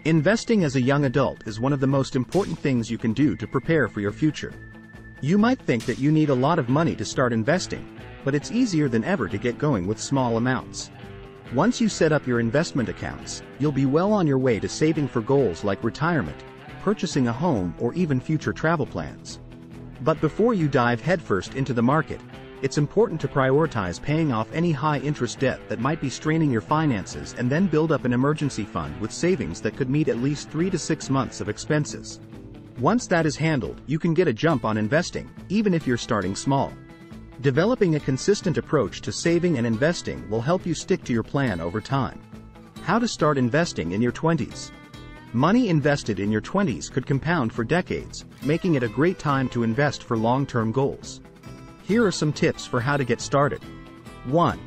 Investing as a young adult is one of the most important things you can do to prepare for your future. You might think that you need a lot of money to start investing, but it's easier than ever to get going with small amounts. Once you set up your investment accounts, you'll be well on your way to saving for goals like retirement, purchasing a home, or even future travel plans. But before you dive headfirst into the market, it's important to prioritize paying off any high-interest debt that might be straining your finances and then build up an emergency fund with savings that could meet at least 3 to 6 months of expenses. Once that is handled, you can get a jump on investing, even if you're starting small. Developing a consistent approach to saving and investing will help you stick to your plan over time. How to start investing in your 20s. Money invested in your 20s could compound for decades, making it a great time to invest for long-term goals. Here are some tips for how to get started. 1.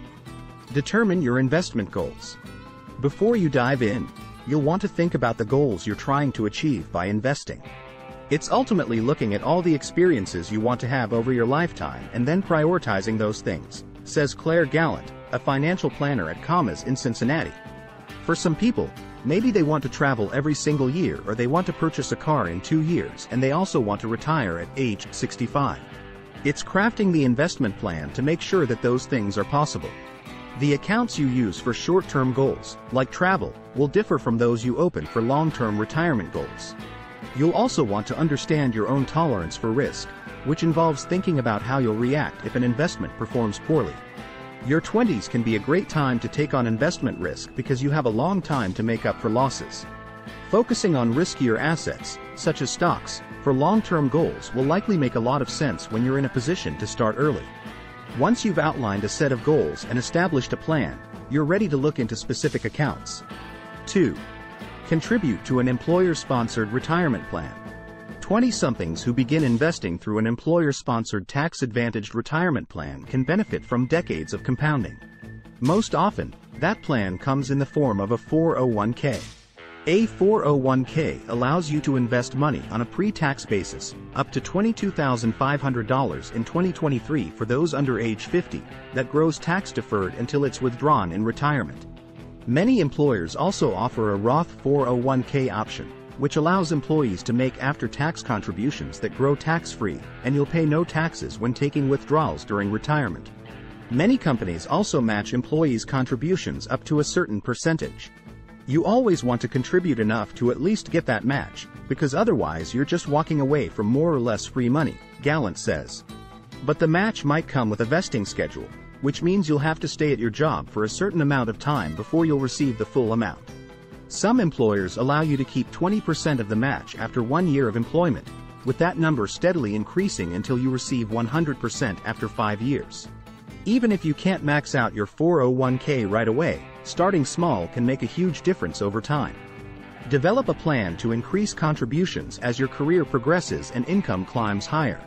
Determine your investment goals. Before you dive in, you'll want to think about the goals you're trying to achieve by investing. It's ultimately looking at all the experiences you want to have over your lifetime and then prioritizing those things, says Claire Gallant, a financial planner at Commas in Cincinnati. For some people, maybe they want to travel every single year, or they want to purchase a car in 2 years, and they also want to retire at age 65. It's crafting the investment plan to make sure that those things are possible. The accounts you use for short-term goals, like travel, will differ from those you open for long-term retirement goals. You'll also want to understand your own tolerance for risk, which involves thinking about how you'll react if an investment performs poorly. Your 20s can be a great time to take on investment risk because you have a long time to make up for losses. Focusing on riskier assets, such as stocks, for long-term goals will likely make a lot of sense when you're in a position to start early. Once you've outlined a set of goals and established a plan, you're ready to look into specific accounts. 2. Contribute to an employer-sponsored retirement plan. 20-somethings who begin investing through an employer-sponsored tax-advantaged retirement plan can benefit from decades of compounding. Most often, that plan comes in the form of a 401k. A 401k allows you to invest money on a pre-tax basis, up to $22,500 in 2023 for those under age 50, that grows tax-deferred until it's withdrawn in retirement. Many employers also offer a Roth 401k option, which allows employees to make after-tax contributions that grow tax-free, and you'll pay no taxes when taking withdrawals during retirement. Many companies also match employees' contributions up to a certain percentage. You always want to contribute enough to at least get that match, because otherwise you're just walking away from more or less free money, Gallant says. But the match might come with a vesting schedule, which means you'll have to stay at your job for a certain amount of time before you'll receive the full amount. Some employers allow you to keep 20% of the match after 1 year of employment, with that number steadily increasing until you receive 100% after 5 years. Even if you can't max out your 401k right away, starting small can make a huge difference over time. Develop a plan to increase contributions as your career progresses and income climbs higher.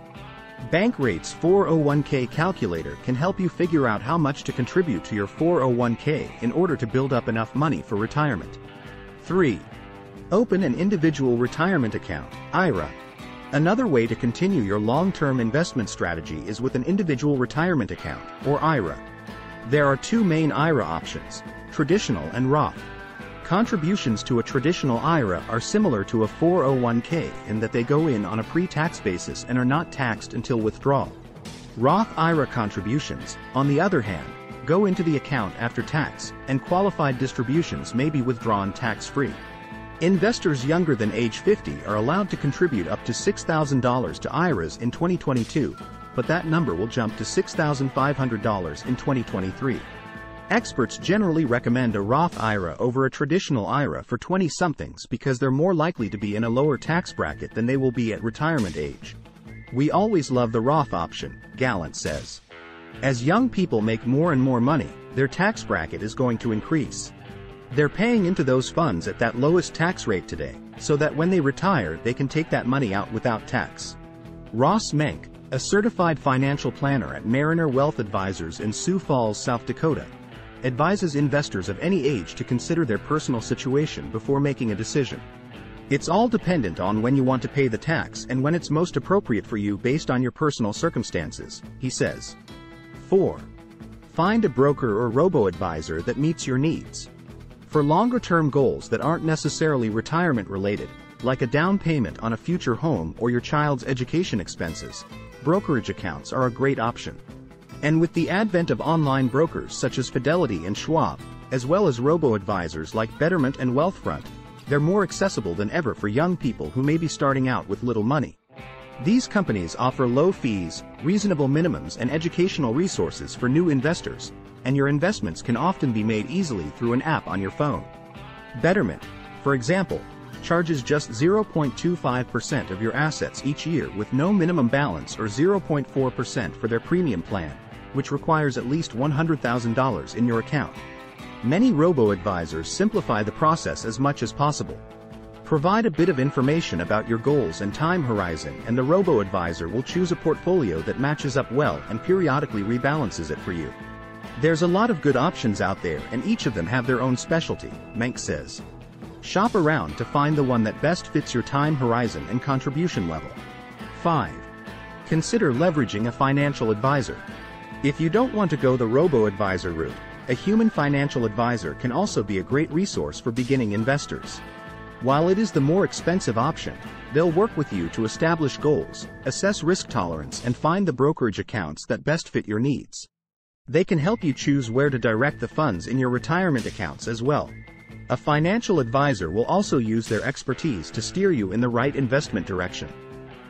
Bankrate's 401k calculator can help you figure out how much to contribute to your 401k in order to build up enough money for retirement. 3. Open an individual retirement account, IRA. Another way to continue your long-term investment strategy is with an individual retirement account, or IRA. There are 2 main IRA options, traditional and Roth. Contributions to a traditional IRA are similar to a 401k in that they go in on a pre-tax basis and are not taxed until withdrawal. Roth IRA contributions, on the other hand, go into the account after tax, and qualified distributions may be withdrawn tax-free. Investors younger than age 50 are allowed to contribute up to $6,000 to IRAs in 2022, but that number will jump to $6,500 in 2023. Experts generally recommend a Roth IRA over a traditional IRA for 20-somethings because they're more likely to be in a lower tax bracket than they will be at retirement age. We always love the Roth option, Gallant says. As young people make more and more money, their tax bracket is going to increase. They're paying into those funds at that lowest tax rate today, so that when they retire they can take that money out without tax. Ross Menk, a certified financial planner at Mariner Wealth Advisors in Sioux Falls, South Dakota, advises investors of any age to consider their personal situation before making a decision. It's all dependent on when you want to pay the tax and when it's most appropriate for you based on your personal circumstances, he says. 4. Find a broker or robo-advisor that meets your needs. For longer-term goals that aren't necessarily retirement-related, like a down payment on a future home or your child's education expenses, brokerage accounts are a great option. And with the advent of online brokers such as Fidelity and Schwab, as well as robo-advisors like Betterment and Wealthfront, they're more accessible than ever for young people who may be starting out with little money. These companies offer low fees, reasonable minimums and educational resources for new investors, and your investments can often be made easily through an app on your phone. Betterment, for example, charges just 0.25% of your assets each year with no minimum balance or 0.4% for their premium plan, which requires at least $100,000 in your account. Many robo-advisors simplify the process as much as possible. Provide a bit of information about your goals and time horizon and the robo-advisor will choose a portfolio that matches up well and periodically rebalances it for you. There's a lot of good options out there and each of them have their own specialty, Menk says. Shop around to find the one that best fits your time horizon and contribution level. 5. Consider leveraging a financial advisor. If you don't want to go the robo-advisor route, a human financial advisor can also be a great resource for beginning investors. While it is the more expensive option, they'll work with you to establish goals, assess risk tolerance and find the brokerage accounts that best fit your needs. They can help you choose where to direct the funds in your retirement accounts as well. A financial advisor will also use their expertise to steer you in the right investment direction.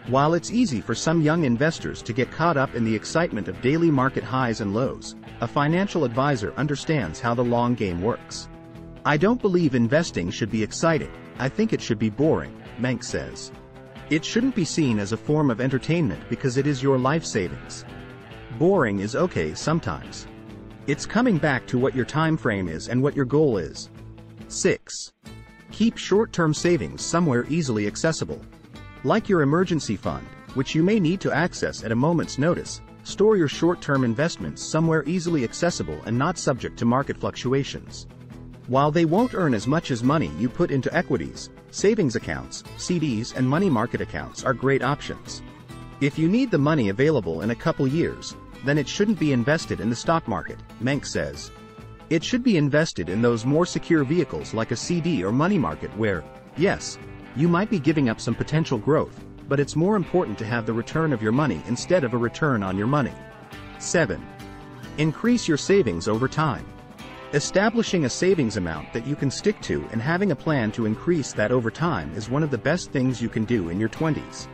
While it's easy for some young investors to get caught up in the excitement of daily market highs and lows, a financial advisor understands how the long game works. I don't believe investing should be exciting, I think it should be boring, Menk says. It shouldn't be seen as a form of entertainment because it is your life savings. Boring is okay sometimes. It's coming back to what your time frame is and what your goal is. 6. Keep short-term savings somewhere easily accessible. Like your emergency fund, which you may need to access at a moment's notice, store your short-term investments somewhere easily accessible and not subject to market fluctuations. While they won't earn as much as money you put into equities, savings accounts, CDs and money market accounts are great options. If you need the money available in a couple years, then it shouldn't be invested in the stock market, Menk says. It should be invested in those more secure vehicles like a CD or money market where, yes, you might be giving up some potential growth, but it's more important to have the return of your money instead of a return on your money. 7. Increase your savings over time. Establishing a savings amount that you can stick to and having a plan to increase that over time is one of the best things you can do in your 20s.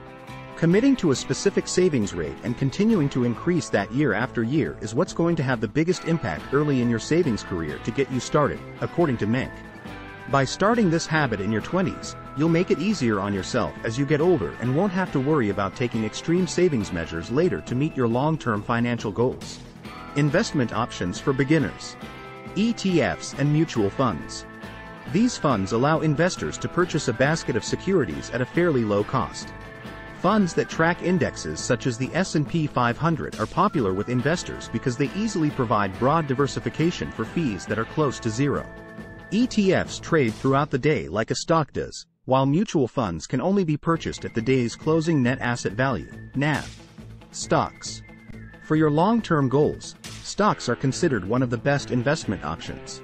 Committing to a specific savings rate and continuing to increase that year after year is what's going to have the biggest impact early in your savings career to get you started, according to Menk. By starting this habit in your 20s, you'll make it easier on yourself as you get older and won't have to worry about taking extreme savings measures later to meet your long-term financial goals. Investment options for beginners. ETFs and mutual funds. These funds allow investors to purchase a basket of securities at a fairly low cost. Funds that track indexes such as the S&P 500 are popular with investors because they easily provide broad diversification for fees that are close to zero. ETFs trade throughout the day like a stock does, while mutual funds can only be purchased at the day's closing net asset value, NAV. Stocks. For your long-term goals, stocks are considered one of the best investment options.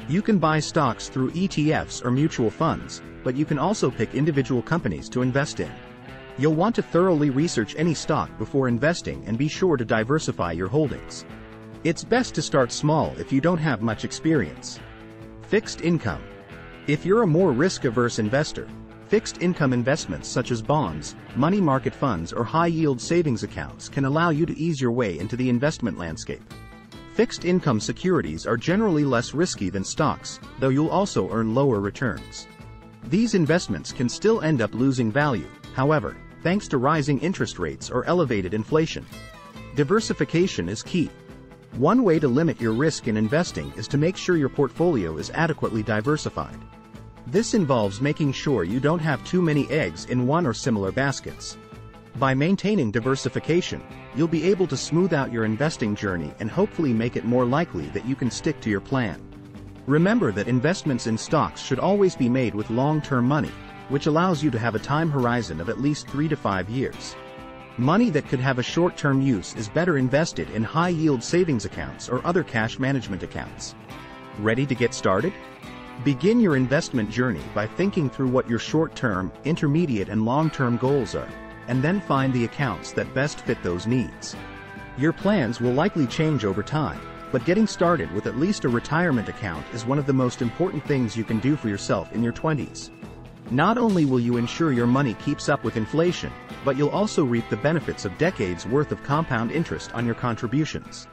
You can buy stocks through ETFs or mutual funds, but you can also pick individual companies to invest in. You'll want to thoroughly research any stock before investing and be sure to diversify your holdings. It's best to start small if you don't have much experience. Fixed income. If you're a more risk-averse investor, fixed income investments such as bonds, money market funds or high-yield savings accounts can allow you to ease your way into the investment landscape. Fixed income securities are generally less risky than stocks, though you'll also earn lower returns. These investments can still end up losing value, however, thanks to rising interest rates or elevated inflation. Diversification is key. One way to limit your risk in investing is to make sure your portfolio is adequately diversified. This involves making sure you don't have too many eggs in one or similar baskets. By maintaining diversification, you'll be able to smooth out your investing journey and hopefully make it more likely that you can stick to your plan. Remember that investments in stocks should always be made with long-term money, which allows you to have a time horizon of at least 3 to 5 years. Money that could have a short-term use is better invested in high-yield savings accounts or other cash management accounts. Ready to get started? Begin your investment journey by thinking through what your short-term, intermediate and long-term goals are, and then find the accounts that best fit those needs. Your plans will likely change over time, but getting started with at least a retirement account is one of the most important things you can do for yourself in your 20s. Not only will you ensure your money keeps up with inflation, but you'll also reap the benefits of decades worth of compound interest on your contributions.